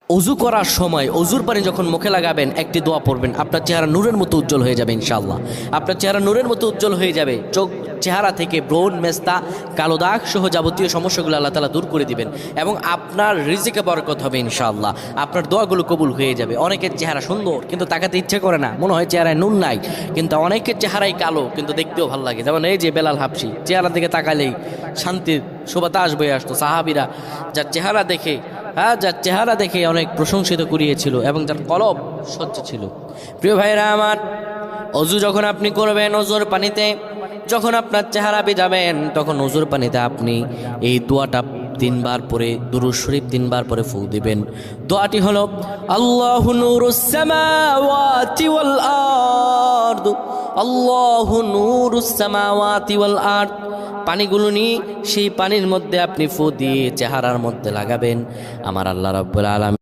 অজু করার সময় অজুর পানি যখন মুখে লাগাবেন একটি দোয়া পড়বেন, আপনার চেহারা নূরের মতো উজ্জ্বল হয়ে যাবে ইনশাআল্লাহ। আপনার চেহারা নূরের মতো উজ্জ্বল হয়ে যাবে, চেহারা থেকে ব্রণ, মেস্তা, কালো দাগ সহ যাবতীয় সমস্যাগুলো আল্লাহ তাআলা দূর করে দিবেন এবং আপনার রিজিকে বরকত হবে ইনশাআল্লাহ। আপনার দোয়াগুলো কবুল হয়ে যাবে। অনেকের চেহারা সুন্দর কিন্তু তাকাতে ইচ্ছে করে না, মনে হয় চেহারায় নুন নাই, কিন্তু অনেকের চেহারাই কালো কিন্তু দেখতেও ভালো লাগে। যেমন এই যে বেলাল হাবশি, চেহারা দিকে তাকালেই শান্তির সুবাতাস বয়ে আসতো। সাহাবীরা যার চেহারা দেখে অনেক প্রশংসিত করিয়েছিল এবং যার কলব স্বচ্ছ ছিল। প্রিয় ভাইরা আমার, অজু যখন আপনি করবেন, অজুর পানিতে যখন আপনার চেহারা ভিজাবেন, তখন অজুর পানিতে আপনি এই দোয়াটা 3 বার পরে, দুরূদ শরীফ 3 বার পরে ফু দিবেন। দোয়াটি হলো আল্লাহু নূরুস সামাওয়াতি ওয়াল আরদ, আল্লাহু নূরুস সামাওয়াতি ওয়াল আরদ। পানিগুলো নিয়ে সেই পানির মধ্যে আপনি ফু দিয়ে চেহারার মধ্যে লাগাবেন। আমার আল্লাহ রাব্বুল আলামিন